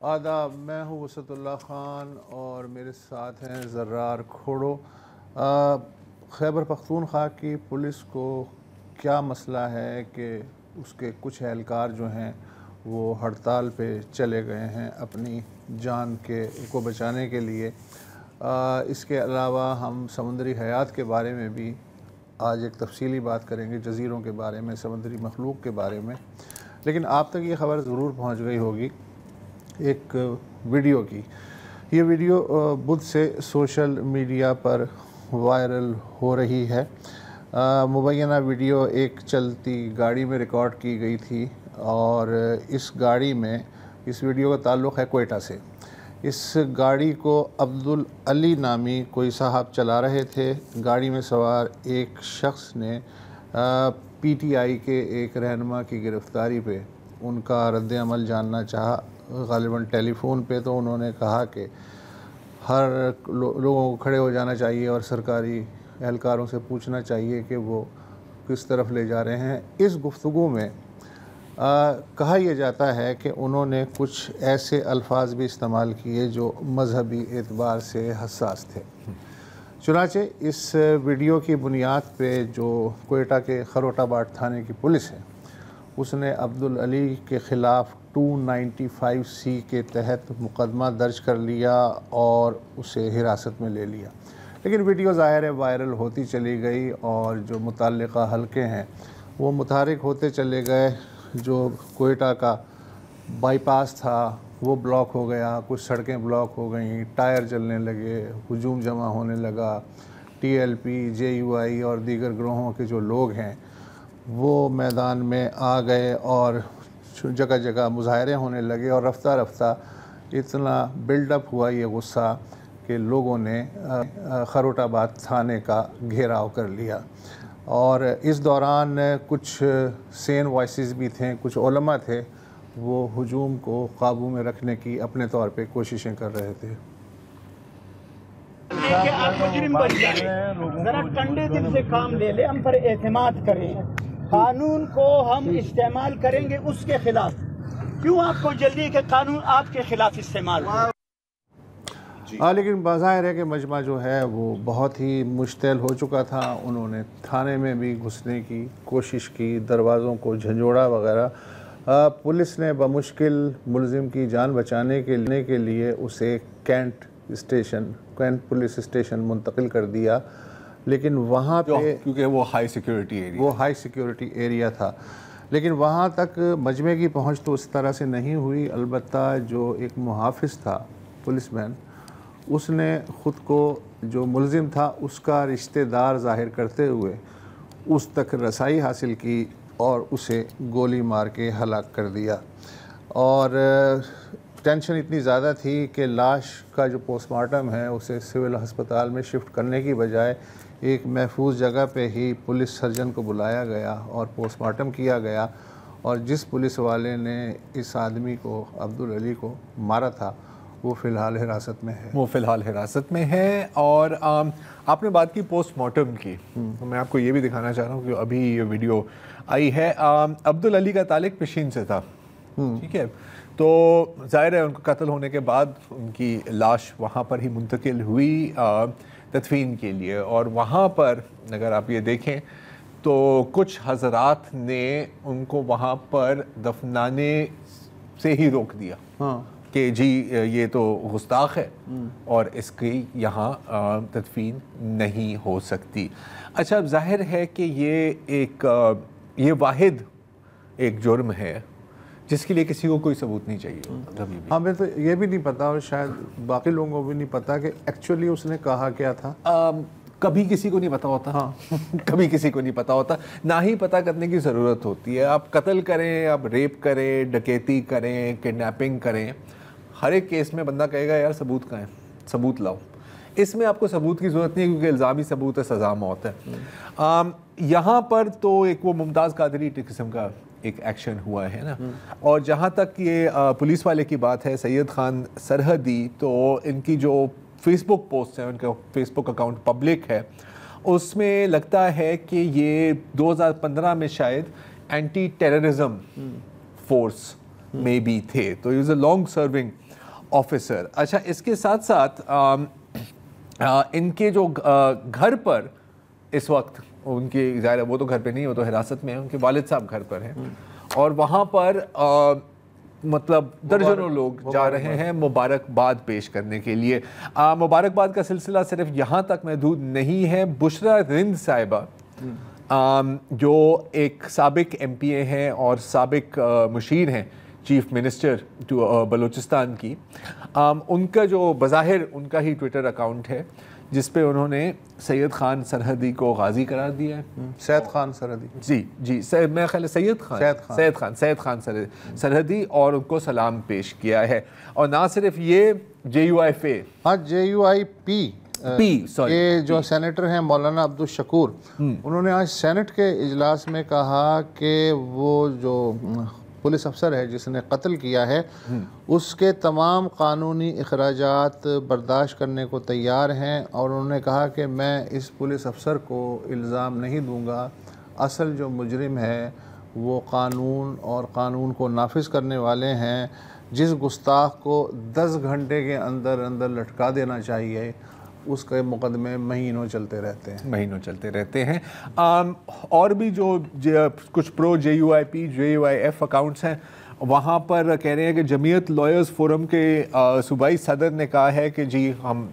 آداب، میں ہوں وسعت اللہ خان اور میرے ساتھ ہیں زرار کھوڑو۔ خیبر پختونخوا کی پولیس کو کیا مسئلہ ہے کہ اس کے کچھ اہلکار جو ہیں وہ ہڑتال پہ چلے گئے ہیں اپنی جان کو بچانے کے لیے۔ اس کے علاوہ ہم سمندری حیات کے بارے میں بھی آج ایک تفصیلی بات کریں گے، جزیروں کے بارے میں، سمندری مخلوق کے بارے میں۔ لیکن آپ تک یہ خبر ضرور پہنچ گئی ہوگی ایک ویڈیو کی۔ یہ ویڈیو بدھ سے سوشل میڈیا پر وائرل ہو رہی ہے۔ مبینہ ویڈیو ایک چلتی گاڑی میں ریکارڈ کی گئی تھی اور اس گاڑی میں اس ویڈیو کا تعلق ہے کوئٹہ سے۔ اس گاڑی کو عبدالعلی نامی کوئی صاحب چلا رہے تھے۔ گاڑی میں سوار ایک شخص نے پی ٹی آئی کے ایک رہنما کی گرفتاری پہ ان کا رد عمل جاننا چاہا، غالباً ٹیلی فون پہ۔ تو انہوں نے کہا کہ ہر لوگوں کو کھڑے ہو جانا چاہیے اور سرکاری اہلکاروں سے پوچھنا چاہیے کہ وہ کس طرف لے جا رہے ہیں۔ اس گفتگو میں کہا یہ جاتا ہے کہ انہوں نے کچھ ایسے الفاظ بھی استعمال کیے جو مذہبی اعتبار سے حساس تھے۔ چنانچہ اس ویڈیو کی بنیاد پہ جو کوئٹہ کے خروٹ آباد تھانے کی پولیس ہے اس نے عبدالعلی کے خلاف 295C کے تحت مقدمہ درج کر لیا اور اسے حراست میں لے لیا۔ لیکن ویڈیو ظاہر ہے وائرل ہوتی چلی گئی اور جو متعلقہ حلقے ہیں وہ متحرک ہوتے چلے گئے۔ جو کوئٹہ کا بائی پاس تھا وہ بلاک ہو گیا، کچھ سڑکیں بلاک ہو گئیں، ٹائر جلنے لگے، ہجوم جمع ہونے لگا۔ T L P, J U I اور دیگر گروہوں کے جو لوگ ہیں وہ میدان میں آ گئے اور جگہ جگہ مظاہرے ہونے لگے اور رفتہ رفتہ اتنا بلڈ اپ ہوا یہ غصہ کہ لوگوں نے خروٹ آباد تھانے کا گھیراؤ کر لیا۔ اور اس دوران کچھ سین وائسز بھی تھے، کچھ علماء تھے، وہ ہجوم کو قابو میں رکھنے کی اپنے طور پہ کوششیں کر رہے تھے۔ کہ آپ مجرم بن جائیں، ذرا ٹھنڈے دل سے کام لے لیں، ہم پر اعتماد کریں، قانون کو ہم استعمال کریں گے اس کے خلاف۔ کیوں آپ کو جلدی ہے کہ قانون آپ کے خلاف استعمال ہو؟ لیکن بظاہر ہے کہ مجمع جو ہے وہ بہت ہی مشتعل ہو چکا تھا۔ انہوں نے تھانے میں بھی گھسنے کی کوشش کی، دروازوں کو جھنجھوڑا وغیرہ۔ پولیس نے بمشکل ملزم کی جان بچانے کے لیے اسے کینٹ پولیس اسٹیشن منتقل کر دیا، لیکن وہاں پہ کیونکہ وہ ہائی سیکیورٹی ایریا تھا، لیکن وہاں تک مجمع کی پہنچ تو اس طرح سے نہیں ہوئی۔ البتہ جو ایک محافظ تھا، پولیس مین، اس نے خود کو جو ملزم تھا اس کا رشتہ دار ظاہر کرتے ہوئے اس تک رسائی حاصل کی اور اسے گولی مار کے ہلاک کر دیا۔ اور ٹینشن اتنی زیادہ تھی کہ لاش کا جو پوسٹ مارٹم ہے اسے سول ہسپتال میں شفٹ کرنے کی بجائے ایک محفوظ جگہ پہ ہی پولیس سرجن کو بلایا گیا اور پوسٹ مارٹم کیا گیا۔ اور جس پولیس والے نے اس آدمی کو، عبدالعلی کو مارا تھا، وہ فی الحال حراست میں ہے۔ اور آپ نے بات کی پوسٹ مارٹم کی، میں آپ کو یہ بھی دکھانا چاہ رہا ہوں کہ ابھی یہ ویڈیو آئی ہے۔ عبدالعلی کا تعلق پشین سے تھا، ٹھیک ہے، تو ظاہر ہے ان کو قتل ہونے کے بعد ان کی لاش وہاں پر ہی منتقل ہوئی تدفین کے لیے۔ اور وہاں پر اگر آپ یہ دیکھیں تو کچھ حضرات نے ان کو وہاں پر دفنانے سے ہی روک دیا کہ جی یہ تو گستاخ ہے اور اس کی یہاں تدفین نہیں ہو سکتی۔ اچھا، اب ظاہر ہے کہ یہ واحد ایک جرم ہے جس کے لیے کسی کو کوئی ثبوت نہیں چاہیے۔ ہمیں تو یہ بھی نہیں پتا اور شاید باقی لوگوں کو بھی نہیں پتا کہ ایکچولی اس نے کہا کیا تھا۔ کبھی کسی کو نہیں پتا ہوتا، کبھی کسی کو نہیں پتا ہوتا، نہ ہی پتا کرنے کی ضرورت ہوتی ہے۔ آپ قتل کریں، آپ ریپ کریں، ڈکیتی کریں، کڈنیپنگ کریں، ہر ایک کیس میں بندہ کہے گا یار ثبوت کہاں ہے، ثبوت لاؤ۔ اس میں آپ کو ثبوت کی ضرورت نہیں ہے کیونکہ الزامی ثبوت ہے، سزا موت ہے۔ یہاں پر تو ایک وہ ممتاز قادری قسم کا ایک ایکشن ہوا ہے نا۔ اور جہاں تک یہ پولیس والے کی بات ہے، سید خان سرحدی، تو ان کی جو فیس بک پوسٹ ہے، ان کا فیس بک اکاؤنٹ پبلک ہے، اس میں لگتا ہے کہ یہ 2015 میں شاید اینٹی ٹیررزم فورس میں بھی تھے۔ تو یہ لانگ سرونگ آفیسر. اچھا اس کے ساتھ ساتھ ان کے جو گھر پر اس وقت ان کی ظاہر وہ تو گھر پہ نہیں, وہ تو حراست میں ہیں, ان کے والد صاحب گھر پر ہیں اور وہاں پر مطلب درجنوں لوگ جا رہے ہیں مبارکباد پیش کرنے کے لیے. مبارکباد کا سلسلہ صرف یہاں تک محدود نہیں ہے. بشرا رند صاحبہ جو ایک سابق ایم پی اے ہیں اور سابق مشیر ہیں چیف منسٹر بلوچستان کی, ان کا جو بظاہر ان کا ہی ٹویٹر اکاؤنٹ ہے جس پہ انہوں نے سید خان سرحدی کو غازی قرار دیا ہے. سید خان سرحدی, جی میں خیال سید خان سرحدی, اور ان کو سلام پیش کیا ہے. اور نہ صرف یہ JUIF یہ جو سینیٹر ہیں مولانا عبدالشکور, انہوں نے آج سینٹ کے اجلاس میں کہا کہ وہ جو پولیس افسر ہے جس نے قتل کیا ہے اس کے تمام قانونی اخراجات برداشت کرنے کو تیار ہیں, اور انہوں نے کہا کہ میں اس پولیس افسر کو الزام نہیں دوں گا, اصل جو مجرم ہے وہ قانون اور قانون کو نافذ کرنے والے ہیں. جس گستاخ کو 10 گھنٹے کے اندر اندر لٹکا دینا چاہیے اس کے مقدمے مہینوں چلتے رہتے ہیں. اور بھی جو کچھ پرو JUIF اکاؤنٹس ہیں وہاں پر کہہ رہے ہیں کہ جمعیت لائرز فورم کے صوبائی صدر نے کہا ہے کہ جی ہم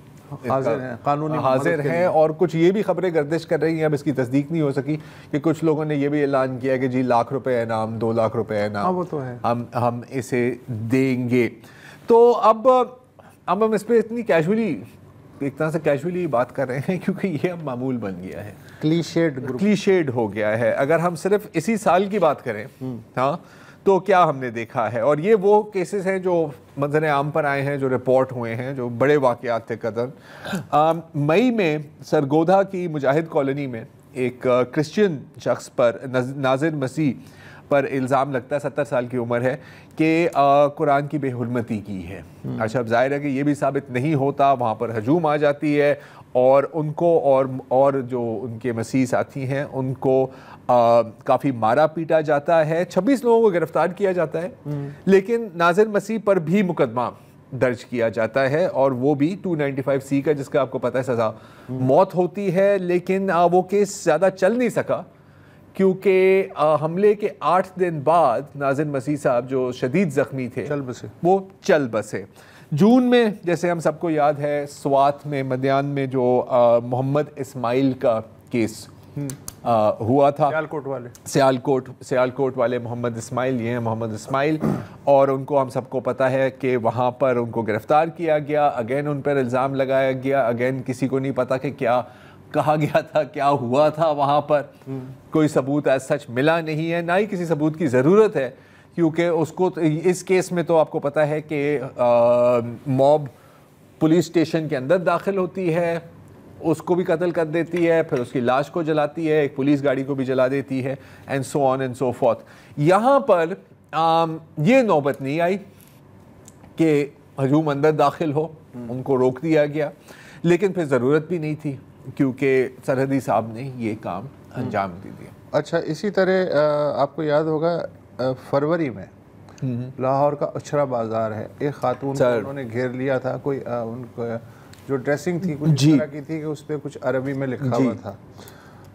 حاضر ہیں, اور کچھ یہ بھی خبریں گردش کر رہی ہیں, اب اس کی تصدیق نہیں ہو سکی, کہ کچھ لوگوں نے یہ بھی اعلان کیا کہ جی ₹1,00,000 انعام, ₹2,00,000 انعام وہ تو ہے, ہم اسے دیں گے. تو اب ہم اس پہ اتنی ایک طرح سے کیجولی بات کر رہے ہیں کیونکہ یہ اب معمول بن گیا ہے, کلیشیڈ ہو گیا ہے. اگر ہم صرف اسی سال کی بات کریں ہاں تو کیا ہم نے دیکھا ہے, اور یہ وہ کیسز ہیں جو منظر عام پر آئے ہیں, جو رپورٹ ہوئے ہیں, جو بڑے واقعات تھے قدر. مئی میں سرگودھا کی مجاہد کالونی میں ایک کرسچین شخص پر ناظر مسیح پر الزام لگتا ہے, 70 سال کی عمر ہے, کہ قرآن کی بے حرمتی کی ہے. اچھا اب ظاہر ہے کہ یہ بھی ثابت نہیں ہوتا, وہاں پر ہجوم آ جاتی ہے اور ان کو اور جو ان کے مسیح ساتھی ہیں ان کو کافی مارا پیٹا جاتا ہے. 26 لوگوں کو گرفتار کیا جاتا ہے, لیکن ناظر مسیح پر بھی مقدمہ درج کیا جاتا ہے, اور وہ بھی 295C کا, جس کا آپ کو پتہ ہے سزا موت ہوتی ہے. لیکن وہ کیس زیادہ چل نہیں سکا کیونکہ حملے کے 8 دن بعد ناظر مسیح صاحب جو شدید زخمی تھے وہ چل بسے. جون میں جیسے ہم سب کو یاد ہے سوات میں مدیان میں جو محمد اسماعیل کا کیس ہوا تھا, سیالکوٹ والے محمد اسماعیل, یہ ہیں محمد اسماعیل, اور ان کو ہم سب کو پتہ ہے کہ وہاں پر ان کو گرفتار کیا گیا, اگین ان پر الزام لگایا گیا, اگین کسی کو نہیں پتہ کہ کیا کہا گیا تھا, کیا ہوا تھا وہاں پر. کوئی ثبوت ایز سچ ملا نہیں ہے, نہ ہی کسی ثبوت کی ضرورت ہے, کیونکہ اس کو اس کیس میں تو آپ کو پتہ ہے کہ موب پولیس اسٹیشن کے اندر داخل ہوتی ہے, اس کو بھی قتل کر دیتی ہے, پھر اس کی لاش کو جلاتی ہے, ایک پولیس گاڑی کو بھی جلا دیتی ہے, and so on and so forth. یہاں پر یہ نوبت نہیں آئی کہ ہجوم اندر داخل ہو, ان کو روک دیا گیا, لیکن پھر ضرورت بھی نہیں تھی کیونکہ سرحدی صاحب نے یہ کام انجام دے دیا. اچھا اسی طرح آپ کو یاد ہوگا فروری میں لاہور کا اچھرا بازار ہے, ایک خاتون کو انہوں نے گھیر لیا تھا, کوئی ان کو جو ڈریسنگ تھی کچھ اس طرح کی تھی کہ اس پہ کچھ عربی میں لکھا ہوا تھا,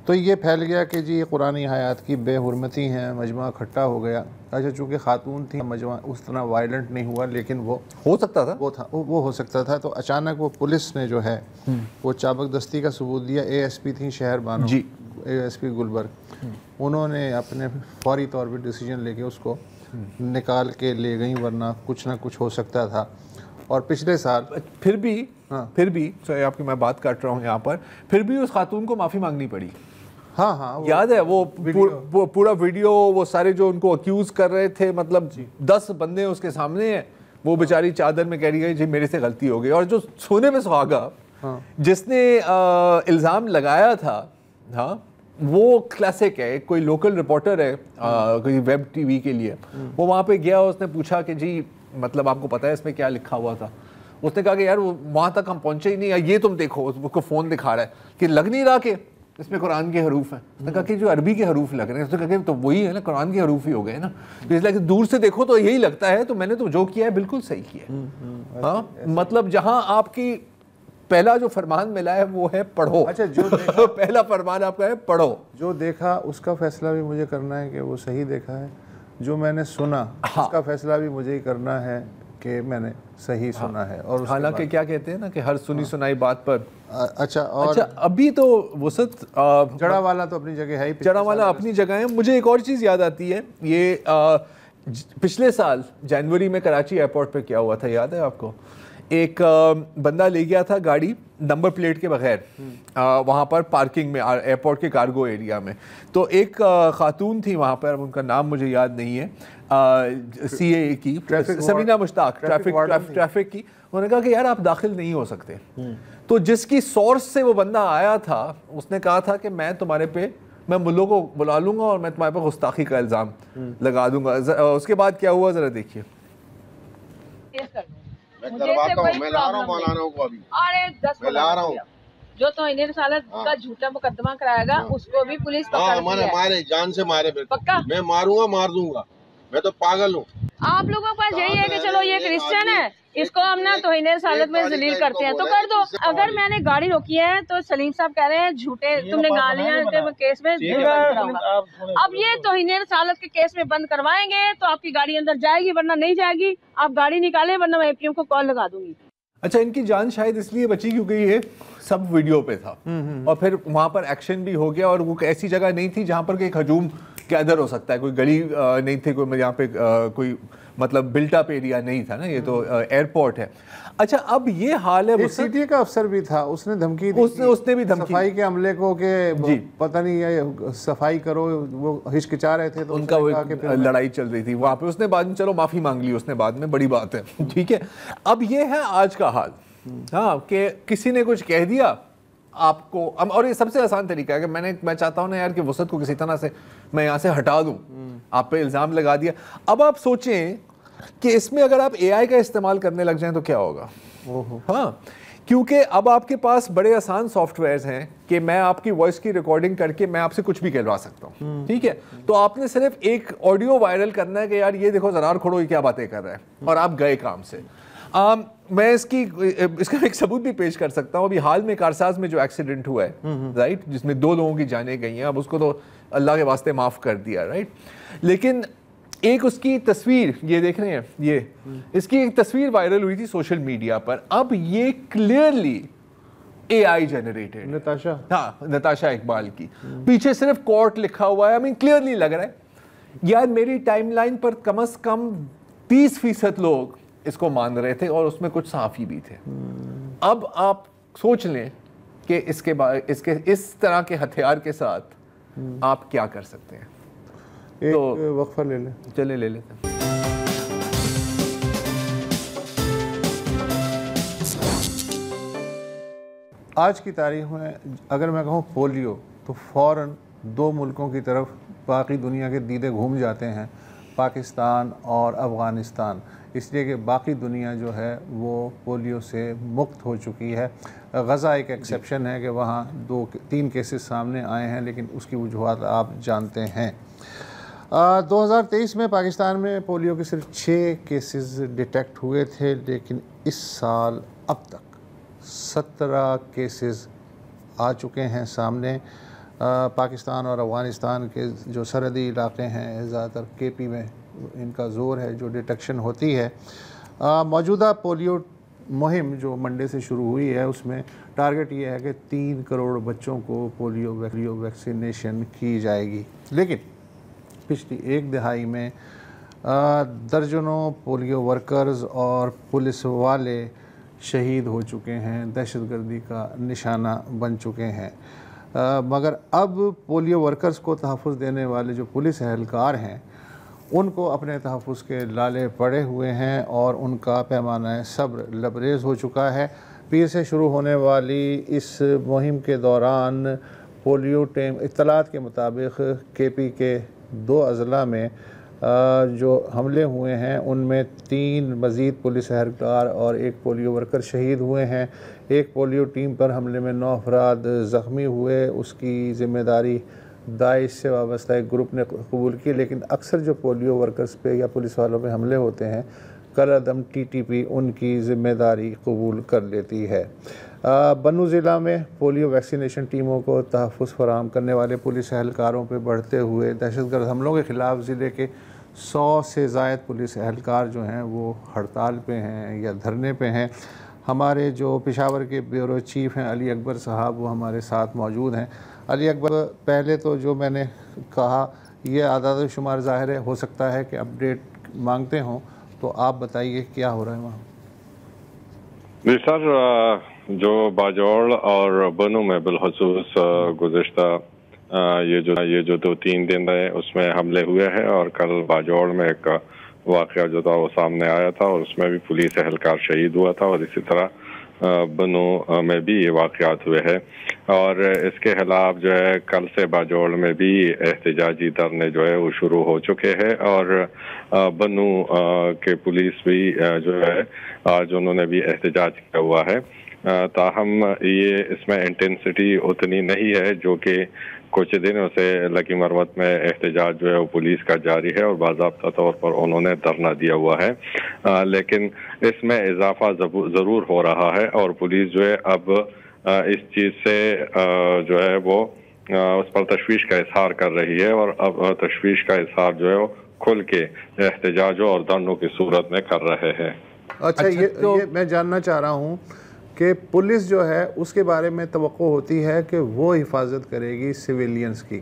تو یہ پھیل گیا کہ جی قرآنی آیات کی بے حرمتی ہیں, مجمع اکھٹا ہو گیا. اچھا چونکہ خاتون تھی مجمع اس طرح وائلنٹ نہیں ہوا, لیکن وہ ہو سکتا تھا, وہ ہو سکتا تھا. تو اچانک وہ پولیس نے جو ہے وہ چابک دستی کا ثبوت دیا. ASP تھی شہر بانو, ASP گلبرگ, انہوں نے اپنے فوری طور پہ ڈیسیجن لے کے اس کو نکال کے لے گئیں, ورنہ کچھ نہ کچھ ہو سکتا تھا. اور پچھلے سال پھر بھی آپ کی میں بات کر رہا ہوں یہاں پر, پھر بھی اس خاتون کو معافی مانگنی پڑی. ہاں یاد ہے وہ پورا ویڈیو, وہ سارے جو ان کو اکیوز کر رہے تھے, مطلب 10 بندے اس کے سامنے ہیں, وہ بیچاری چادر میں کہہ رہی ہے جی میرے سے غلطی ہو گئی. اور جو سونے میں سہاگا جس نے الزام لگایا تھا, ہاں وہ کلاسک ہے, کوئی لوکل رپورٹر ہے کوئی ویب ٹی وی کے لیے, وہ وہاں پہ گیا, اس نے پوچھا کہ جی مطلب آپ کو پتہ ہے اس میں کیا لکھا ہوا تھا. اس نے کہا کہ یار وہاں تک ہم پہنچے ہی نہیں, یہ تم دیکھو, اس کو فون دکھا رہا ہے کہ لگ نہیں رہا کہ اس میں قرآن کے حروف ہیں. اس نے کہا کہ جو عربی کے حروف لگ رہے ہیں, اس نے کہا کہ تو وہی ہے نا, قرآن کے حروف ہی ہو گئے نا. تو اس لیے دور سے دیکھو تو یہی لگتا ہے, تو میں نے تو جو کیا ہے بالکل صحیح کیا ہے. ہاں, مطلب جہاں آپ کی پہلا جو فرمان ملا ہے وہ ہے پڑھو. اچھا, جو پہلا فرمان آپ کا ہے پڑھو. جو دیکھا اس کا فیصلہ بھی مجھے کرنا ہے کہ وہ صحیح دیکھا ہے, جو میں نے سنا اس کا فیصلہ بھی مجھے ہی کرنا ہے کہ میں نے صحیح سنا ہے. اور حالانکہ کیا کہتے ہیں نا کہ ہر سنی سنائی بات پر. اچھا, اور ابھی تو وسعت جڑا والا تو اپنی جگہ ہے ہی, جڑا والا اپنی جگہ ہے. مجھے ایک اور چیز یاد آتی ہے, یہ پچھلے سال جنوری میں کراچی ایئرپورٹ پہ کیا ہوا تھا, یاد ہے آپ کو؟ ایک بندہ لے گیا تھا گاڑی نمبر پلیٹ کے بغیر وہاں پر پارکنگ میں, ایئرپورٹ کے کارگو ایریا میں. تو ایک خاتون تھی وہاں پر, ان کا نام مجھے یاد نہیں ہے, سی اے کی, سمینا مشتاق, ٹریفک کی. انہوں نے کہا کہ یار آپ داخل نہیں ہو سکتے. تو جس کی سورس سے وہ بندہ آیا تھا اس نے کہا تھا کہ میں تمہارے پہ, میں ملوں کو بلا لوں گا اور میں تمہارے پہ گستاخی کا الزام لگا دوں گا. اس کے بعد کیا ہوا ذرا دیکھیے. جو توہین رسالت کا جھوٹا مقدمہ کرائے گا اس کو بھی پولیس مارے, جان سے مارے, پکا میں ماروں گا, مار دوں گا, میں تو پاگل ہوں. آپ لوگوں کے پاس یہی ہے کہ چلو یہ کرسچن ہے, اس کو ہم نا توہین رسالت میں ذلیل کرتے ہیں تو کر دو. اگر میں نے گاڑی روکی ہے تو سلیم صاحب کہہ رہے ہیں جھوٹے تم نے گالیاں کے کیس میں بند کراؤں گا. اب یہ توہین رسالت کے کیس میں بند کروائیں گے تو آپ کی گاڑی اندر جائے گی, ورنہ نہیں جائے گی. آپ گاڑی نکالیں ورنہ میں APM کو کال لگا دوں گی. اچھا, ان کی جان شاید اس لیے بچی کیونکہ یہ سب ویڈیو پہ تھا, اور پھر وہاں پر ایکشن بھی ہو گیا, اور وہ ایسی جگہ نہیں تھی جہاں پر کہ ایک ہجوم قیدر ہو سکتا ہے, کوئی گلی نہیں تھی, کوئی یہاں پہ کوئی مطلب بلٹ اپ ایریا نہیں تھا نا, یہ تو ایئرپورٹ ہے. اچھا, اب یہ حال ہے, سی ٹی کا افسر بھی تھا, اس نے دھمکی دی, اس نے بھی دھمکی, صفائی کے عملے کو کہ پتہ نہیں صفائی کرو, وہ ہچکچا رہے تھے, تو ان کا لڑائی چل رہی تھی وہاں پہ. اس نے بعد میں چلو معافی مانگ لی اس نے بعد میں, بڑی بات ہے, ٹھیک ہے. اب یہ ہے آج کا حال, ہاں, کہ کسی نے کچھ کہہ دیا آپ کو, اور یہ سب سے آسان طریقہ ہے کہ میں چاہتا ہوں نا یار کہ وسعت کو کسی طرح سے میں یہاں سے ہٹا دوں, آپ پہ الزام لگا دیا. اب آپ سوچیں کہ اس میں اگر آپ AI کا استعمال کرنے لگ جائیں تو کیا ہوگا. ہاں, کیونکہ اب آپ کے پاس بڑے آسان سافٹ ویئرز ہیں کہ میں آپ کی وائس کی ریکارڈنگ کر کے میں آپ سے کچھ بھی کہلوا سکتا ہوں, ٹھیک ہے. تو آپ نے صرف ایک آڈیو وائرل کرنا ہے کہ یار یہ دیکھو زرار کھوڑو یہ کیا باتیں کر رہا ہے, اور آپ گئے کام سے. میں اس کا ایک ثبوت بھی پیش کر سکتا ہوں. ابھی حال میں کارساز میں جو ایکسیڈنٹ ہوا ہے, رائٹ, جس میں 2 لوگوں کی جانیں گئی ہیں, اب اس کو تو اللہ کے واسطے معاف کر دیا, رائٹ. لیکن ایک اس کی تصویر یہ دیکھ رہے ہیں, یہ اس کی ایک تصویر وائرل ہوئی تھی سوشل میڈیا پر. اب یہ clearly AI generated, Natasha Iqbal کی, پیچھے صرف کورٹ لکھا ہوا ہے. کلیئرلی لگ رہا ہے یار میری ٹائم لائن پر کم از کم 30% لوگ اس کو مان رہے تھے, اور اس میں کچھ صحافی بھی تھے. اب آپ سوچ لیں کہ اس طرح کے ہتھیار کے ساتھ آپ کیا کر سکتے ہیں. ایک وقفہ لے لیں, چلیں لے لیتے ہیں. آج کی تاریخ میں اگر میں کہوں پولیو تو فوراً 2 ملکوں کی طرف باقی دنیا کے دیدے گھوم جاتے ہیں, پاکستان اور افغانستان. اس لیے کہ باقی دنیا جو ہے وہ پولیو سے مکت ہو چکی ہے. غزہ ایک ایکسیپشن ہے کہ وہاں 2-3 کیسز سامنے آئے ہیں, لیکن اس کی وجوہات آپ جانتے ہیں. 2023 میں پاکستان میں پولیو کے صرف 6 کیسز ڈیٹیکٹ ہوئے تھے, لیکن اس سال اب تک 17 کیسز آ چکے ہیں سامنے. پاکستان اور افغانستان کے جو سرحدی علاقے ہیں, زیادہ تر KP میں ان کا زور ہے جو ڈیٹیکشن ہوتی ہے. موجودہ پولیو مہم جو منڈے سے شروع ہوئی ہے, اس میں ٹارگٹ یہ ہے کہ 3 کروڑ بچوں کو پولیو ویکسینیشن کی جائے گی. لیکن پچھلی 1 دہائی میں درجنوں پولیو ورکرز اور پولیس والے شہید ہو چکے ہیں, دہشت گردی کا نشانہ بن چکے ہیں. مگر اب پولیو ورکرز کو تحفظ دینے والے جو پولیس اہلکار ہیں ان کو اپنے تحفظ کے لالے پڑے ہوئے ہیں, اور ان کا پیمانہ صبر لبریز ہو چکا ہے. پیر سے شروع ہونے والی اس مہم کے دوران پولیو ٹیم اطلاعات کے مطابق KP کے 2 اضلاع میں جو حملے ہوئے ہیں ان میں 3 مزید پولیس اہلکار اور 1 پولیو ورکر شہید ہوئے ہیں. ایک پولیو ٹیم پر حملے میں 9 افراد زخمی ہوئے. اس کی ذمہ داری داعش سے وابستہ ایک گروپ نے قبول کی، لیکن اکثر جو پولیو ورکرز پہ یا پولیس والوں پہ حملے ہوتے ہیں کالعدم TTP ان کی ذمہ داری قبول کر لیتی ہے. بنو ضلع میں پولیو ویکسینیشن ٹیموں کو تحفظ فراہم کرنے والے پولیس اہلکاروں پہ بڑھتے ہوئے دہشت گرد حملوں کے خلاف ضلع کے 100 سے زائد پولیس اہلکار جو ہیں وہ ہڑتال پہ ہیں یا دھرنے پہ ہیں. ہمارے جو پشاور کے بیورو چیف ہیں علی اکبر صاحب وہ ہمارے ساتھ موجود ہیں. علی اکبر، پہلے تو جو میں نے کہا یہ اعداد و شمار ظاہر ہے، ہو سکتا ہے کہ اپڈیٹ مانگتے ہوں، تو آپ بتائیے کیا ہو رہا ہے وہاں؟ جی سر، جو باجوڑ اور بنو میں بالخصوص گزشتہ یہ جو 2-3 دن رہے اس میں حملے ہوئے ہیں، اور کل باجوڑ میں ایک واقعہ جو تھا وہ سامنے آیا تھا اور اس میں بھی پولیس اہلکار شہید ہوا تھا، اور اسی طرح بنو میں بھی یہ واقعات ہوئے ہیں. اور اس کے خلاف جو ہے کل سے باجوڑ میں بھی احتجاجی دھرنے جو ہے وہ شروع ہو چکے ہیں، اور بنو کے پولیس بھی جو ہے آج انہوں نے بھی احتجاج کیا ہوا ہے. تاہم یہ اس میں انٹینسٹی اتنی نہیں ہے جو کہ کچھ دنوں سے لکی مروت میں احتجاج جو ہے وہ پولیس کا جاری ہے اور باضابطہ طور پر انہوں نے دھرنا دیا ہوا ہے، لیکن اس میں اضافہ ضرور ہو رہا ہے، اور پولیس جو ہے اب اس چیز سے جو ہے وہ اس پر تشویش کا اظہار کر رہی ہے، اور اب تشویش کا اظہار جو ہے وہ کھل کے احتجاجوں اور دھرنوں کی صورت میں کر رہے ہیں. اچھا، یہ میں جاننا چاہ رہا ہوں کہ پولیس جو ہے اس کے بارے میں توقع ہوتی ہے کہ وہ حفاظت کرے گی سویلینز کی،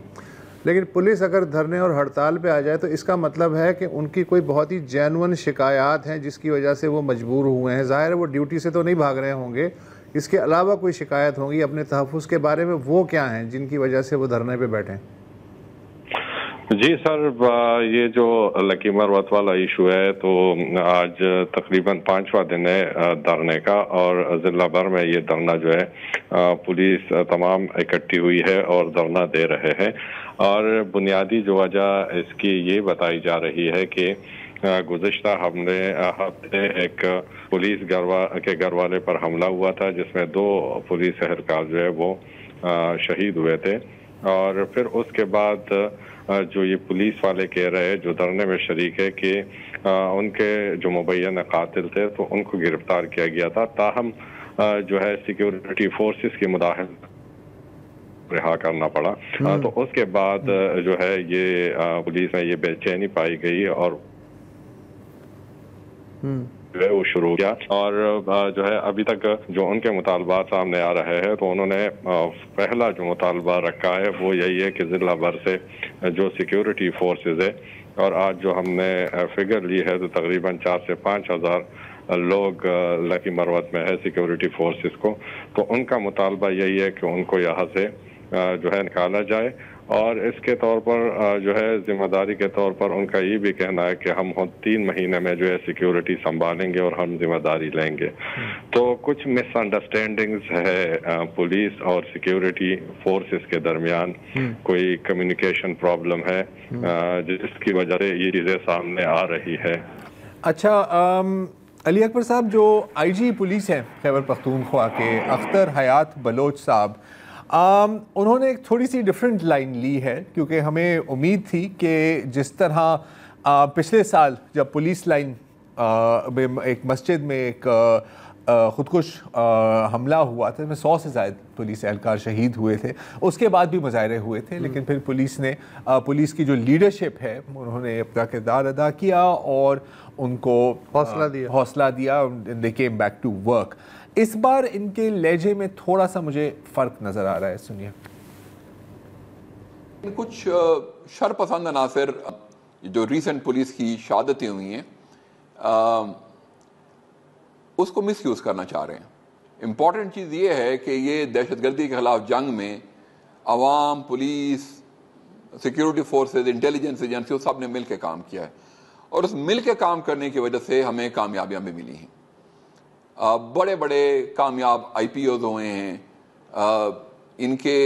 لیکن پولیس اگر دھرنے اور ہڑتال پہ آ جائے تو اس کا مطلب ہے کہ ان کی کوئی بہت ہی جینون شکایات ہیں جس کی وجہ سے وہ مجبور ہوئے ہیں. ظاہر ہے وہ ڈیوٹی سے تو نہیں بھاگ رہے ہوں گے، اس کے علاوہ کوئی شکایت ہوگی اپنے تحفظ کے بارے میں، وہ کیا ہیں جن کی وجہ سے وہ دھرنے پہ بیٹھیں؟ جی سر، یہ جو لکی مروت والا ایشو ہے تو آج تقریباً 5واں دن ہے دھرنے کا، اور ضلع بھر میں یہ دھرنا جو ہے پولیس تمام اکٹھی ہوئی ہے اور دھرنا دے رہے ہیں. اور بنیادی جو وجہ اس کی یہ بتائی جا رہی ہے کہ گزشتہ ہفتے ایک پولیس کے گھر والے پر حملہ ہوا تھا جس میں 2 پولیس اہلکار جو ہے وہ شہید ہوئے تھے، اور پھر اس کے بعد جو یہ پولیس والے کہہ رہے ہیں جو دھرنے میں شریک ہے کہ ان کے جو مبینہ قاتل تھے تو ان کو گرفتار کیا گیا تھا، تاہم جو ہے سیکیورٹی فورسز کی مداخلت رہا کرنا پڑا. تو اس کے بعد جو ہے یہ پولیس میں یہ بے چینی پائی گئی اور جو ہے وہ شروع کیا، اور جو ہے ابھی تک جو ان کے مطالبات سامنے آ رہے ہیں تو انہوں نے پہلا جو مطالبہ رکھا ہے وہ یہی ہے کہ ضلع بھر سے جو سیکیورٹی فورسز ہے، اور آج جو ہم نے فگر لی ہے تو تقریباً 4 سے 5 ہزار لوگ لکی مروت میں ہے سیکیورٹی فورسز کو، تو ان کا مطالبہ یہی ہے کہ ان کو یہاں سے جو ہے نکالا جائے. اور اس کے طور پر جو ہے ذمہ داری کے طور پر ان کا یہ بھی کہنا ہے کہ ہم 3 مہینے میں جو ہے سیکیورٹی سنبھالیں گے اور ہم ذمہ داری لیں گے. تو کچھ مس انڈرسٹینڈنگز ہے پولیس اور سیکیورٹی فورسز کے درمیان، کوئی کمیونیکیشن پرابلم ہے جس کی وجہ سے یہ چیزیں سامنے آ رہی ہے. اچھا علی اکبر صاحب، جو IG پولیس ہیں خیبر پختونخوا کے اختر حیات بلوچ صاحب، انہوں نے ایک تھوڑی سی ڈیفرنٹ لائن لی ہے، کیونکہ ہمیں امید تھی کہ جس طرح پچھلے سال جب پولیس لائن ایک مسجد میں ایک خودکش حملہ ہوا تھا، اس میں 100 سے زائد پولیس اہلکار شہید ہوئے تھے، اس کے بعد بھی مظاہرے ہوئے تھے، لیکن پھر پولیس کی جو لیڈرشپ ہے انہوں نے اپنا کردار ادا کیا اور ان کو حوصلہ دیا. they came back to work. اس بار ان کے لہجے میں تھوڑا سا مجھے فرق نظر آ رہا ہے، سنیے. کچھ شرپسند عناصر جو ریسنٹ پولیس کی شہادتیں ہوئی ہیں اس کو مس یوز کرنا چاہ رہے ہیں. امپورٹنٹ چیز یہ ہے کہ یہ دہشت گردی کے خلاف جنگ میں عوام، police, security forces, intelligence agency سب نے مل کے کام کیا ہے، اور اس مل کے کام کرنے کی وجہ سے ہمیں کامیابیاں بھی ملی ہیں. بڑے بڑے کامیاب IPOs ہوئے ہیں، ان کے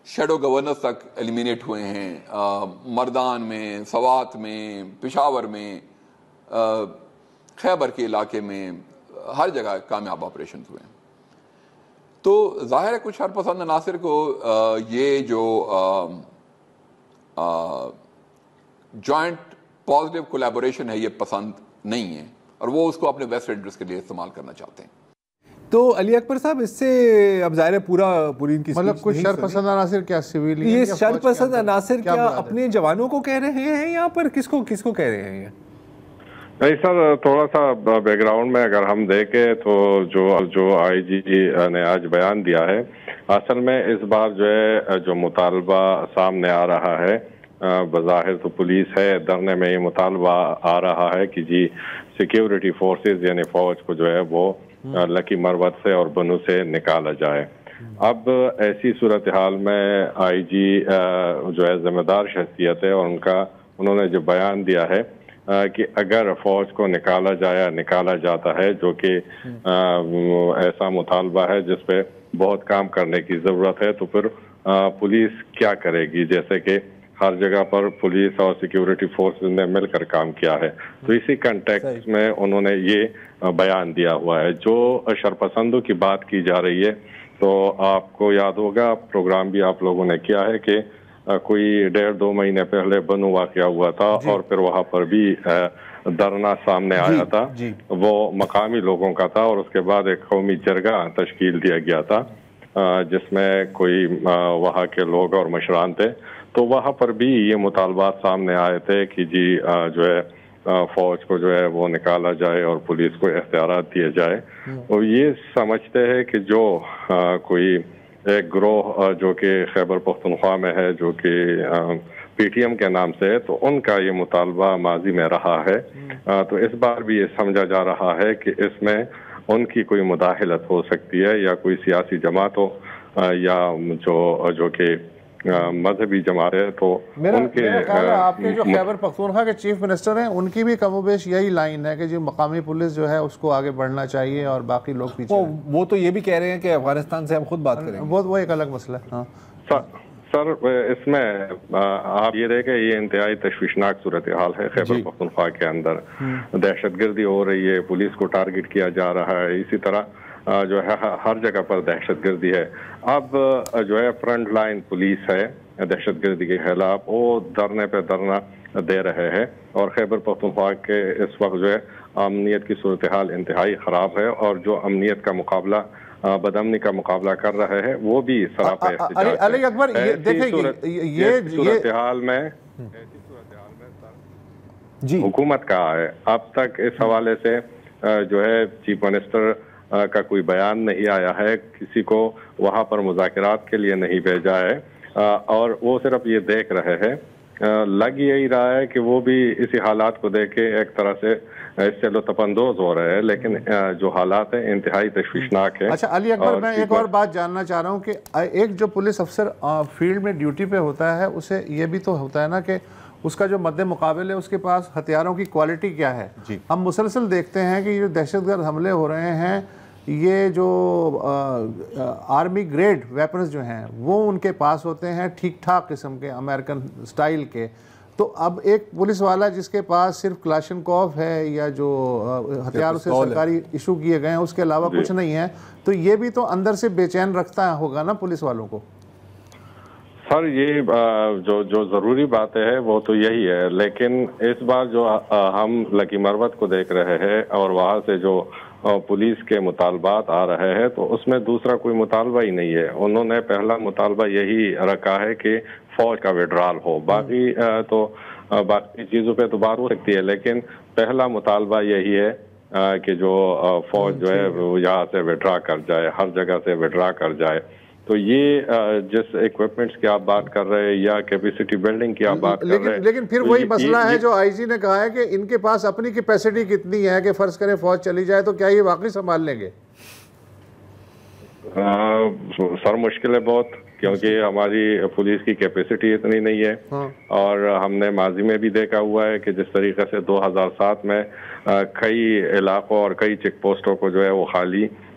شیڈو گورنرز تک ایلیمینیٹ ہوئے ہیں، مردان میں، سوات میں، پشاور میں، خیبر کے علاقے میں، ہر جگہ کامیاب آپریشنز ہوئے ہیں۔ تو ظاہر ہے کچھ شرپسند عناصر کو یہ جو جوائنٹ پازیٹیو کولیبوریشن ہے یہ پسند نہیں ہے، اور وہ اس کو اپنے بیسٹ انٹرسٹ کے لیے استعمال کرنا چاہتے ہیں۔ تو علی اکبر صاحب اس سے اب ظاہر ہے پوری ان کی مطلب کچھ شرپسند عناصر کیا سویلی، یہ شرپسند عناصر کیا اپنے جوانوں کو کہہ رہے ہیں یہاں پر کس کو کہہ رہے ہیں؟ نہیں سر، تھوڑا سا بیک گراؤنڈ میں اگر ہم دیکھیں تو جو آئی جی نے آج بیان دیا ہے، اصل میں اس بار جو ہے جو مطالبہ سامنے آ رہا ہے، بظاہر تو پولیس ہے، دھرنے میں یہ مطالبہ آ رہا ہے کہ جی سیکیورٹی فورسز یعنی فوج کو جو ہے وہ لکی مروت سے اور بنو سے نکالا جائے۔ اب ایسی صورتحال میں آئی جی جو ہے ذمہ دار شخصیت ہے، اور انہوں نے جو بیان دیا ہے کہ اگر فوج کو نکالا جاتا ہے، جو کہ ایسا مطالبہ ہے جس پہ بہت کام کرنے کی ضرورت ہے، تو پھر پولیس کیا کرے گی؟ جیسے کہ ہر جگہ پر پولیس اور سیکیورٹی فورسز نے مل کر کام کیا ہے، تو اسی کنٹیکسٹ میں انہوں نے یہ بیان دیا ہوا ہے۔ جو شرپسندوں کی بات کی جا رہی ہے، تو آپ کو یاد ہوگا پروگرام بھی آپ لوگوں نے کیا ہے کہ کوئی 1.5-2 مہینے پہلے بنو واقعہ ہوا تھا، اور پھر وہاں پر بھی دھرنا سامنے آیا تھا، وہ مقامی لوگوں کا تھا، اور اس کے بعد ایک قومی جرگہ تشکیل دیا گیا تھا جس میں کوئی وہاں کے لوگ اور مشران تھے۔ تو وہاں پر بھی یہ مطالبات سامنے آئے تھے کہ جی جو ہے فوج کو جو ہے وہ نکالا جائے اور پولیس کو اختیارات دیے جائے۔ اور یہ سمجھتے ہیں کہ جو کوئی ایک گروہ جو کہ خیبر پختونخوا میں ہے، جو کہ پی ٹی ایم کے نام سے ہے، تو ان کا یہ مطالبہ ماضی میں رہا ہے، تو اس بار بھی یہ سمجھا جا رہا ہے کہ اس میں ان کی کوئی مداخلت ہو سکتی ہے، یا کوئی سیاسی جماعت ہو یا جو کہ مذہبی جماعت ہے، تو ان کے آپ کے جو خیبر پختونخوا کے چیف منسٹر ہیں ان کی بھی کم و بیش یہی لائن ہے کہ جو مقامی پولیس جو ہے اس کو آگے بڑھنا چاہیے اور باقی لوگ پیچھے۔ وہ تو یہ بھی کہہ رہے ہیں کہ افغانستان سے ہم خود بات کریں گے، وہ ایک الگ مسئلہ ہے۔ ہاں سر، اس میں آپ یہ دیکھیں یہ انتہائی تشویشناک صورتحال ہے خیبر پختونخوا کے اندر، دہشت گردی ہو رہی ہے، پولیس کو ٹارگٹ کیا جا رہا ہے، اسی طرح جو ہے ہر جگہ پر دہشت گردی ہے۔ اب جو ہے فرنٹ لائن پولیس ہے دہشت گردی کے خلاف، وہ دھرنے پہ دھرنا دے رہے ہیں، اور خیبر پختونخوا کے اس وقت جو ہے امنیت کی صورتحال انتہائی خراب ہے، اور جو امنیت کا مقابلہ بدامنی کا مقابلہ کر رہے ہیں وہ بھی سراپا احتجاج ہے۔ علی اکبر یہ صورتحال میں جی حکومت کہا ہے، اب تک اس حوالے سے جو ہے چیف منسٹر کا کوئی بیان نہیں آیا ہے، کسی کو وہاں پر مذاکرات کے لیے نہیں بھیجا ہے، اور وہ صرف یہ دیکھ رہے ہیں۔ لگ یہی رہا ہے کہ وہ بھی اسی حالات کو دیکھ کے ایک طرح سے اس سے لطف اندوز ہو رہے ہیں، لیکن جو حالات ہیں انتہائی تشویشناک ہیں۔ اچھا علی اکبر، میں ایک اور بات جاننا چاہ رہا ہوں کہ ایک جو پولیس افسر فیلڈ میں ڈیوٹی پہ ہوتا ہے، اسے یہ بھی تو ہوتا ہے نا کہ اس کا جو مد مقابل ہے اس کے پاس ہتھیاروں کی کوالٹی کیا ہے۔ ہم مسلسل دیکھتے ہیں کہ یہ جو دہشت گرد حملے ہو رہے ہیں، یہ جو آرمی گریڈ ویپنز جو ہیں وہ ان کے پاس ہوتے ہیں، ٹھیک ٹھاک قسم کے امریکن سٹائل کے۔ تو اب ایک پولیس والا جس کے پاس صرف کلاشنکوف ہے یا جو ہتھیار اسے سرکاری ایشو کیے گئے ہیں اس کے علاوہ کچھ نہیں ہے، تو یہ بھی تو اندر سے بے چین رکھتا ہوگا نا پولیس والوں کو۔ سر یہ جو ضروری بات ہے وہ تو یہی ہے، لیکن اس بار جو ہم لکی مروت کو دیکھ رہے ہیں اور وہاں سے جو پولیس کے مطالبات آ رہے ہیں، تو اس میں دوسرا کوئی مطالبہ ہی نہیں ہے۔ انہوں نے پہلا مطالبہ یہی رکھا ہے کہ فوج کا وڈرال ہو، باقی تو باقی چیزوں پہ تو بات ہو سکتی ہے، لیکن پہلا مطالبہ یہی ہے کہ جو فوج جو ہے وہ یہاں سے وڈرا کر جائے، ہر جگہ سے وڈرا کر جائے۔ تو یہ جس ایکوپمنٹس کی آپ بات کر رہے ہیں یا کیپیسٹی بلڈنگ کی آپ بات کر رہے ہیں، لیکن پھر وہی مسئلہ ہے جو آئی جی نے کہا ہے کہ ان کے پاس اپنی کیپیسٹی کتنی ہے کہ فرض کریں فوج چلی جائے تو کیا یہ واقعی سنبھال لیں گے؟ سر مشکل ہے بہت، کیونکہ ہماری پولیس کی کیپیسٹی اتنی نہیں ہے، اور ہم نے ماضی میں بھی دیکھا ہوا ہے کہ جس طریقے سے 2007 میں کئی علاقوں اور کئی چیک پوسٹوں کو جو ہے وہ خالی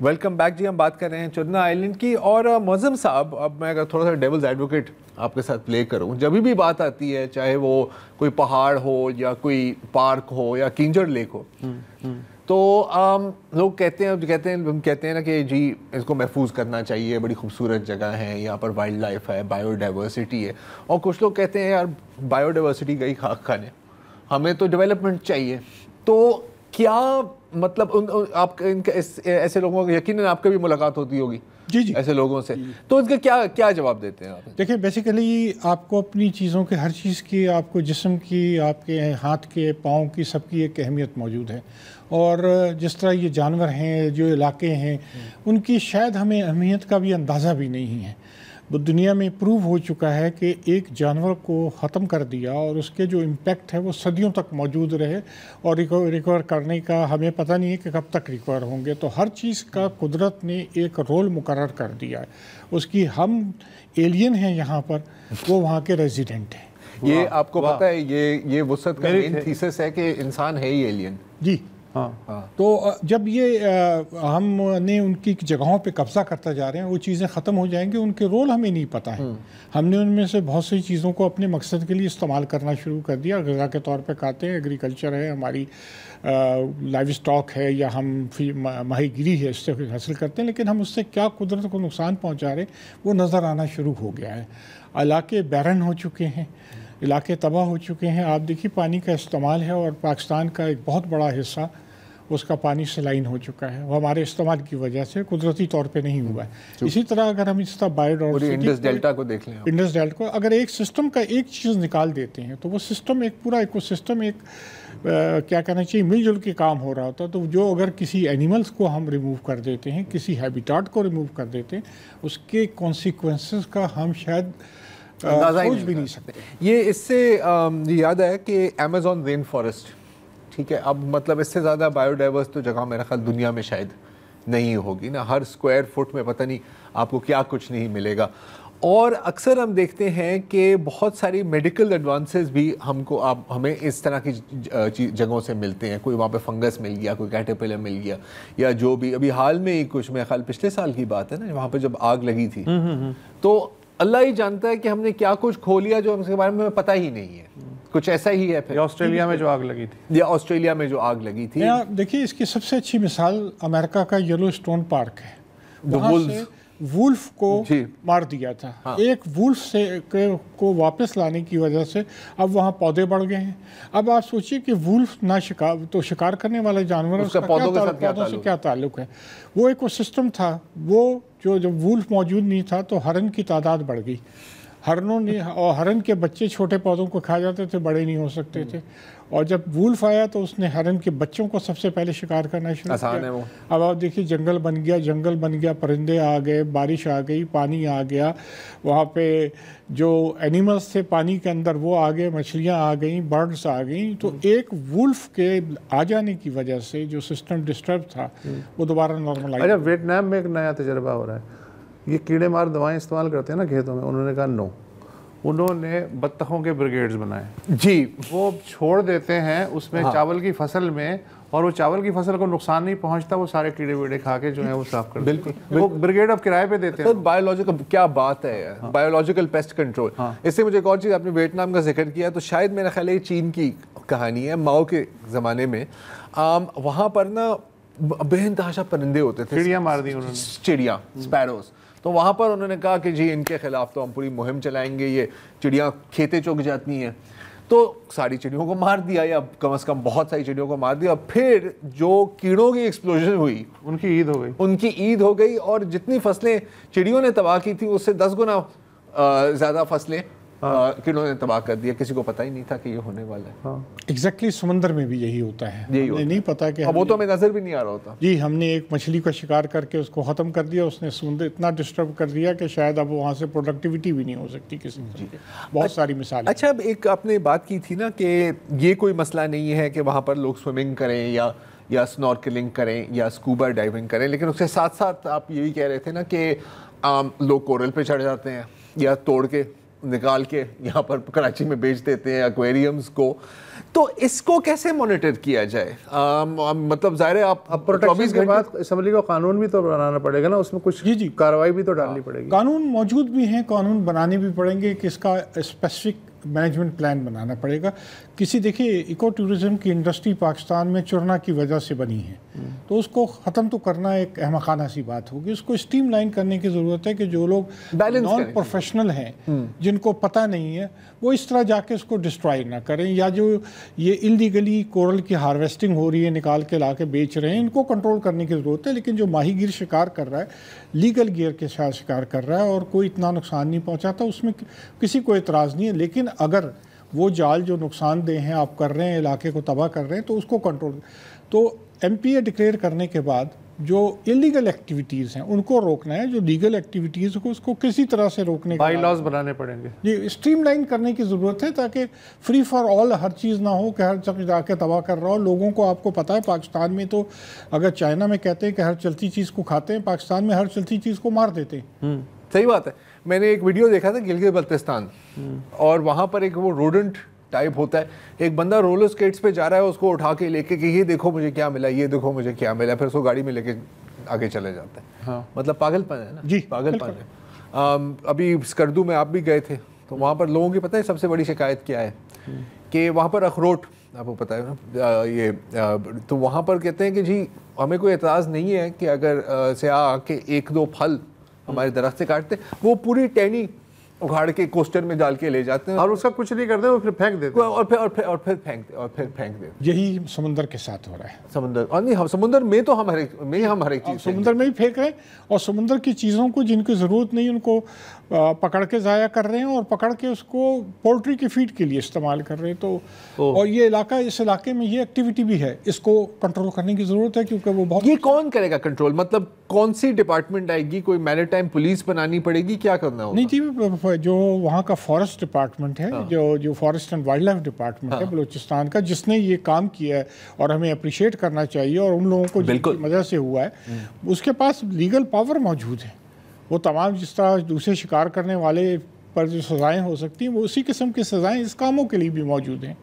ویلکم بیک جی. ہم بات کر رہے ہیں چودنا آئلینڈ کی. اور معظم صاحب, اب میں اگر تھوڑا سا ڈیولز ایڈوکیٹ آپ کے ساتھ پلے کروں, جب بھی بات آتی ہے چاہے وہ کوئی پہاڑ ہو یا کوئی پارک ہو یا کینجر لیک ہو, تو لوگ کہتے ہیں نا کہ جی اس کو محفوظ کرنا چاہیے, بڑی خوبصورت جگہ ہے, یہاں پر وائلڈ لائف ہے, بایو ڈائیورسٹی ہے. اور کچھ لوگ کہتے ہیں یار بایو ڈائیورسٹی گئی خاک کھانے, ہمیں تو ڈیولپمنٹ چاہیے. تو کیا مطلب آپ ایسے لوگوں کو, یقیناً آپ کا بھی ملاقات ہوتی ہوگی جی ایسے لوگوں سے, تو اس کا کیا جواب دیتے ہیں آپ؟ دیکھیں بیسیکلی آپ کو اپنی چیزوں کے, ہر چیز کی, آپ کو جسم کی, آپ کے ہاتھ کے, پاؤں کی, سب کی ایک اہمیت موجود ہے. اور جس طرح یہ جانور ہیں, جو علاقے ہیں, ان کی شاید ہمیں اہمیت کا بھی اندازہ بھی نہیں ہے. وہ دنیا میں پروو ہو چکا ہے کہ ایک جانور کو ختم کر دیا اور اس کے جو امپیکٹ ہے وہ صدیوں تک موجود رہے, اور ریکور کرنے کا ہمیں پتہ نہیں ہے کہ کب تک ریکور ہوں گے. تو ہر چیز کا قدرت نے ایک رول مقرر کر دیا ہے اس کی. ہم ایلین ہیں یہاں پر, وہ وہاں کے ریزیڈنٹ ہیں. یہ آپ کو پتہ ہے یہ وسعت کا مین تھیسس ہے کہ انسان ہے ہی ایلین. جی ہاں. تو جب یہ ہم نے ان کی جگہوں پہ قبضہ کرتا جا رہے ہیں, وہ چیزیں ختم ہو جائیں گی. ان کے رول ہمیں نہیں پتہ ہے. ہم نے ان میں سے بہت سی چیزوں کو اپنے مقصد کے لیے استعمال کرنا شروع کر دیا. غذا کے طور پہ کھاتے ہیں, ایگریکلچر ہے, ہماری لائیو اسٹاک ہے, یا ہم ماہی گیری ہے, اس سے حاصل کرتے ہیں. لیکن ہم اس سے کیا قدرت کو نقصان پہنچا رہے ہیں وہ نظر آنا شروع ہو گیا ہے. علاقے بیرن ہو چکے ہیں, علاقے تباہ ہو چکے ہیں. آپ دیکھیے پانی کا استعمال ہے, اور پاکستان کا ایک بہت بڑا حصہ اس کا پانی سلائن ہو چکا ہے. وہ ہمارے استعمال کی وجہ سے قدرتی طور پہ نہیں ہوا ہے. اسی طرح اگر ہم اس طرح بایو ڈائیورسٹی, انڈس ڈیلٹا کو دیکھ لیں, انڈس ڈیلٹا کو اگر ایک سسٹم کا ایک چیز نکال دیتے ہیں تو وہ سسٹم, ایک پورا ایکو سسٹم, ایک کیا کہنا چاہیے, مل جل کے کام ہو رہا ہوتا. تو جو اگر کسی اینیملس کو ہم ریموو کر دیتے ہیں, کسی ہیبیٹاٹ کو ریموو کر دیتے ہیں, اس کے کانسیکوینسز کا ہم شاید سوچ بھی نہیں سکتے. یہ اس سے یاد ہے کہ ایمیزون رین فارسٹ, ٹھیک ہے, اب مطلب اس سے زیادہ بایو ڈائیورس تو جگہ میرا خیال دنیا میں شاید نہیں ہوگی نا. ہر اسکوائر فٹ میں پتہ نہیں آپ کو کیا کچھ نہیں ملے گا. اور اکثر ہم دیکھتے ہیں کہ بہت ساری میڈیکل ایڈوانسز بھی ہمیں اس طرح کی جگہوں سے ملتے ہیں. کوئی وہاں پہ فنگس مل گیا, کوئی کیٹرپلر مل گیا, یا جو بھی ابھی حال میں ہی کچھ, میرے خیال پچھلے سال کی بات ہے نا, وہاں پہ جب آگ لگی تھی, تو اللہ ہی جانتا ہے کہ ہم نے کیا کچھ کھو لیا جو ہم کے بارے میں پتہ ہی نہیں ہے. کچھ ایسا ہی ہے. پھر آسٹریلیا میں جو آگ لگی تھی, دیکھیے اس کی سب سے اچھی مثال امریکہ کا یلو اسٹون پارک ہے. وہاں سے وولف کو مار دیا تھا. ایک وولف سے کو واپس لانے کی وجہ سے اب وہاں پودے بڑھ گئے ہیں. اب آپ سوچئے کہ وولف نہ شکار کرنے والا جانور, اس کا پودوں سے کیا تعلق ہے. وہ ایکو سسٹم تھا. وہ جب وولف موجود نہیں تھا تو ہرن کی تعداد بڑھ گئی. ہرنوں نے, اور ہرن کے بچے چھوٹے پودوں کو کھا جاتے تھے, بڑے نہیں ہو سکتے تھے. اور جب وولف آیا تو اس نے ہرن کے بچوں کو سب سے پہلے شکار کرنا شروع کیا. اب آپ دیکھیے جنگل بن گیا, پرندے آ گئے, بارش آ گئی, پانی آ گیا, وہاں پہ جو اینیملز تھے پانی کے اندر وہ آ گئے, مچھلیاں آ گئیں, برڈز آ گئیں. تو ایک وولف کے آ جانے کی وجہ سے جو سسٹم ڈسٹرب تھا وہ دوبارہ نارمل آیا. ویتنام میں ایک نیا تجربہ ہو رہا ہے. یہ کیڑے مار دوائیں استعمال کرتے ہیں نا کھیتوں میں, انہوں نے کہا نو. انہوں نے بطخوں کے بریگیڈز بنائے. جی, وہ چھوڑ دیتے ہیں اس میں چاول کی فصل میں, اور وہ چاول کی فصل کو نقصان نہیں پہنچتا, وہ سارے کیڑے ویڑے کھا کے جو ہیں وہ صاف کر دیتے ہیں. وہ بریگیڈ اب کرائے پہ دیتے ہیں. بایولوجیکل کیا بات ہے, بایولوجیکل پیسٹ کنٹرول. اس سے مجھے ایک اور چیز, آپ نے ویتنام کا ذکر کیا, تو شاید میرا خیال ہے چین کی کہانی ہے. ماؤ کے زمانے میں وہاں پر نا بے انتہا پرندے ہوتے تھے, چڑیاں مار دی انہوں نے, چڑیاں, اسپیروز. تو وہاں پر انہوں نے کہا کہ جی ان کے خلاف تو ہم پوری مہم چلائیں گے, یہ چڑیاں کھیتے چوک جاتی ہیں. تو ساری چڑیوں کو مار دیا, یا کم از کم بہت ساری چڑیوں کو مار دیا. پھر جو کیڑوں کی ایکسپلوژن ہوئی, ان کی عید ہو گئی, اور جتنی فصلیں چڑیوں نے تباہ کی تھی اس سے 10 گنا زیادہ فصلیں کیڑوں نے تباہ کر دیا. کسی کو پتہ ہی نہیں تھا کہ یہ ہونے والا ہے. ایگزیکٹلی سمندر میں بھی یہی ہوتا ہے. ہمیں نہیں پتا کہ وہ تو ہمیں نظر بھی نہیں آ رہا ہوتا. جی, ہم نے ایک مچھلی کا شکار کر کے اس کو ختم کر دیا, اس نے سمندر اتنا ڈسٹرب کر دیا کہ شاید اب وہاں سے پروڈکٹیوٹی بھی نہیں ہو سکتی کسی طرح. بہت ساری مثالیں. اچھا, اب ایک آپ نے بات کی تھی نا کہ یہ کوئی مسئلہ نہیں ہے کہ وہاں پر لوگ سوئمنگ کریں یا سنورکلنگ کریں یا اسکوبا ڈائیونگ کریں, لیکن اس کے ساتھ ساتھ آپ یہ بھی کہہ رہے تھے نا کہ لوگ کورل پہ چڑھ جاتے ہیں یا توڑ کے نکال کے یہاں پر کراچی میں بیچ دیتے ہیں ایکویریمز کو. تو اس کو کیسے مانیٹر کیا جائے؟ مطلب ظاہر ہے آپ پروٹیکشن کے بعد اسمبلی کو قانون بھی تو بنانا پڑے گا نا, اس میں کچھ کارروائی بھی تو ڈالنی پڑے گی. قانون موجود بھی ہیں, قانون بنانے بھی پڑیں گے کہ اس کا اسپیسیفک مینجمنٹ پلان بنانا پڑے گا. دیکھیے ایکو ٹورزم کی انڈسٹری پاکستان میں چورنا کی وجہ سے بنی ہے, تو اس کو ختم تو کرنا ایک احمقانہ سی بات ہوگی. اس کو اسٹریم لائن کرنے کی ضرورت ہے کہ جو لوگ نان پروفیشنل ہیں, جن کو پتہ نہیں ہے, وہ اس طرح جا کے اس کو ڈسٹرائی نہ کریں, یا جو یہ انلیگلی کورل کی ہارویسٹنگ ہو رہی ہے نکال کے لا کے بیچ رہے ہیں, ان کو کنٹرول کرنے کی ضرورت ہے. لیکن جو ماہی گیر شکار کر رہا ہے, لیگل گیئر کے ساتھ شکار کر رہا ہے اور کوئی اتنا نقصان نہیں پہنچاتا, اس میں کسی کو اعتراض نہیں ہے. لیکن اگر وہ جال جو نقصان دہ ہیں آپ کر رہے ہیں, علاقے کو تباہ کر رہے ہیں, تو اس کو کنٹرول. تو ایم پی اے ڈکلیئر کرنے کے بعد جو انلیگل ایکٹیویٹیز ہیں ان کو روکنا ہے, جو لیگل ایکٹیویٹیز کو اس کو کسی طرح سے روکنے کے بائی لاز بنانے پڑیں گے. جی, اسٹریم لائن کرنے کی ضرورت ہے تاکہ فری فار آل ہر چیز نہ ہو کہ ہر جگہ جا کے تباہ کر رہا ہو. لوگوں کو آپ کو پتہ ہے پاکستان میں تو اگر چائنا میں کہتے ہیں کہ ہر چلتی چیز کو کھاتے ہیں, پاکستان میں ہر چلتی چیز کو مار دیتے ہیں. صحیح بات ہے. میں نے ایک ویڈیو دیکھا تھا گلگت بلتستان, اور وہاں پر ایک وہ روڈنٹ ٹائپ ہوتا ہے, ایک بندہ رولر سکیٹس پہ جا رہا ہے, اس کو اٹھا کے لے کے کہ یہ دیکھو مجھے کیا ملا, یہ دیکھو مجھے کیا ملا, پھر اس کو گاڑی میں لے کے آگے چلے جاتا ہے. مطلب پاگل پن ہے نا. جی, پاگل پن ہے. ابھی اسکردو میں آپ بھی گئے تھے, تو وہاں پر لوگوں کی پتہ ہے سب سے بڑی شکایت کیا ہے, کہ وہاں پر اخروٹ, آپ کو پتہ ہے نا یہ, تو وہاں پر کہتے ہیں کہ جی ہمیں کوئی اعتراض نہیں ہے کہ اگر سیاح آ کے ایک دو پھل ہمارے درخت سے کاٹتے, وہ پوری ٹہنی اکھاڑ کے کوسٹر میں ڈال کے لے جاتے ہیں, اور اس کا کچھ نہیں کرتے, وہ پھر پھینک دیتے ہیں, اور پھر پھینک دیتے. یہی سمندر کے ساتھ ہو رہا ہے. سمندر, اور نہیں, سمندر میں تو ہم ہر ایک چیز سمندر میں ہی پھینک رہے ہیں, اور سمندر کی چیزوں کو جن کی ضرورت نہیں ان کو پکڑ کے ضائع کر رہے ہیں, اور پکڑ کے اس کو پولٹری کی فیڈ کے لیے استعمال کر رہے ہیں. تو اور یہ علاقہ, اس علاقے میں یہ ایکٹیویٹی بھی ہے, اس کو کنٹرول کرنے کی ضرورت ہے, کیونکہ وہ بہت. یہ کون کرے گا کنٹرول؟ مطلب کون سی ڈپارٹمنٹ آئے گی؟ کوئی میری ٹائم پولیس بنانی پڑے گی, کیا کرنا ہوگا؟ نہیں جی, جو وہاں کا فارسٹ ڈپارٹمنٹ ہے, جو forest and wild life department ہے بلوچستان کا, جس نے یہ کام کیا ہے, اور ہمیں اپریشیٹ کرنا چاہیے, اور ان لوگوں کو جن کی وجہ سے ہوا ہے, اس کے پاس لیگل پاور موجود ہے. وہ تمام جس طرح دوسرے شکار کرنے والے پر جو سزائیں ہو سکتی ہیں, وہ اسی قسم کی سزائیں اس کاموں کے لیے بھی موجود ہیں.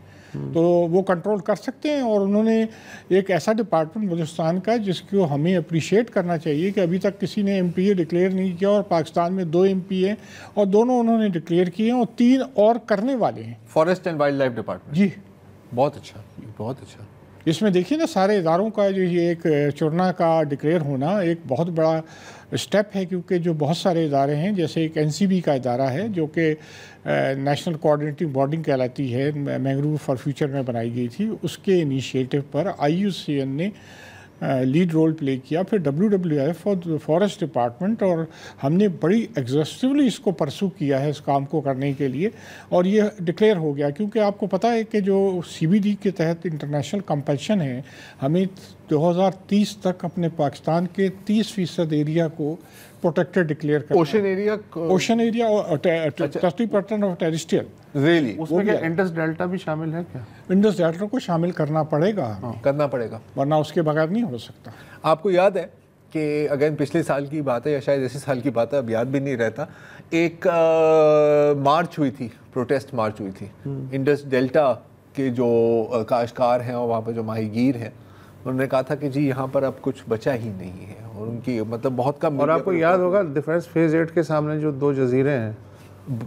تو وہ کنٹرول کر سکتے ہیں, اور انہوں نے ایک ایسا ڈپارٹمنٹ بلوچستان کا جس کو ہمیں اپریشیٹ کرنا چاہیے کہ ابھی تک کسی نے ایم پی اے ڈکلیئر نہیں کیا, اور پاکستان میں 2 ایم پی اے اور دونوں انہوں نے ڈکلیئر کیے ہیں, اور 3 اور کرنے والے ہیں. Forest and wild life department, جی بہت اچھا, بہت اچھا. اس میں دیکھیے نا, سارے اداروں کا جو یہ ایک چورنا کا ڈکلیئر ہونا ایک بہت بڑا اسٹیپ ہے, کیونکہ جو بہت سارے ادارے ہیں, جیسے ایک این سی بی کا ادارہ ہے جو کہ نیشنل کوآرڈینیٹنگ باڈی کہلاتی ہے, مینگروو فار فیوچر میں بنائی گئی تھی, اس کے انیشیٹو پر آئی یو سی این نے لیڈ رول پلے کیا. پھر WWF اور فارسٹ ڈپارٹمنٹ, اور ہم نے بڑی ایگزاسٹیولی اس کو پرسو کیا ہے اس کام کو کرنے کے لیے, اور یہ ڈکلیئر ہو گیا. کیونکہ آپ کو پتہ ہے کہ جو CBD کے تحت انٹرنیشنل کمپلشن ہے, ہمیں 2030 تک اپنے پاکستان کے 30% ایریا کو پروٹیکٹڈ ڈکلیئر کرنا. اوشن ایریا اور 30% آف ٹیریسٹریل. ریئلی اس میں کیا انڈس ڈیلٹا بھی شامل ہے کیا؟ انڈس ڈیلٹا کو شامل کرنا پڑے گا, کرنا پڑے گا, ورنہ اس کے بغیر نہیں ہو سکتا. آپ کو یاد ہے کہ اگر پچھلے سال کی بات ہے, یا شاید اسی سال کی بات ہے, اب یاد بھی نہیں رہتا, ایک مارچ ہوئی تھی, پروٹیسٹ مارچ ہوئی تھی. انڈس ڈیلٹا کے جو کاشتکار ہیں اور وہاں پہ جو ماہی گیر ہیں, انہوں نے کہا تھا کہ جی یہاں پر اب کچھ بچا ہی نہیں ہے, اور ان کی مطلب بہت کم. اور آپ کو یاد ہوگا ڈیفینس فیز 8 کے سامنے جو 2 جزیرے ہیں,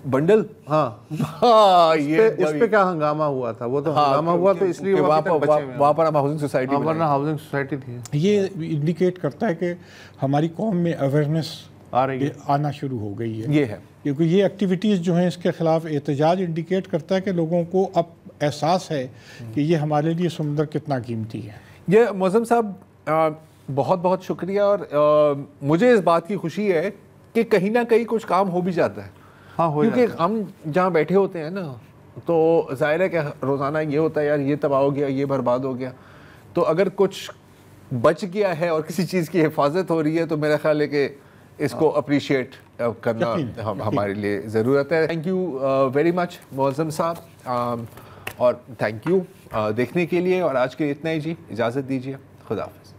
بنڈل, اس پہ کیا ہنگامہ ہوا تھا. وہ تو ہنگامہ ہوا تو اس لیے وہاں پر ہم ہاؤسنگ سوسائٹی, ورنہ ہاؤسنگ سوسائٹی تھی. یہ انڈیکیٹ کرتا ہے کہ ہماری قوم میں اویئرنیس آنا شروع ہو گئی ہے. یہ ہے کیونکہ یہ ایکٹیویٹیز جو ہیں اس کے خلاف احتجاج انڈیکیٹ کرتا ہے کہ لوگوں کو اب احساس ہے کہ یہ ہمارے لیے سمندر کتنا قیمتی ہے. یہ معظم صاحب بہت بہت شکریہ, اور مجھے اس بات کی خوشی ہے کہ کہیں نہ کہیں کچھ کام ہو بھی جاتا ہے. کیونکہ ہم جہاں بیٹھے ہوتے ہیں نا, تو ظاہر ہے کہ روزانہ یہ ہوتا ہے یار یہ تباہ ہو گیا, یہ برباد ہو گیا. تو اگر کچھ بچ گیا ہے اور کسی چیز کی حفاظت ہو رہی ہے, تو میرا خیال ہے کہ اس کو اپریشیٹ کرنا ہمارے لیے ضرورت ہے. تھینک یو ویری مچ معظم صاحب, اور تھینک یو دیکھنے کے لیے. اور آج کے اتنا ہی جی, اجازت دیجیے, خدا حافظ.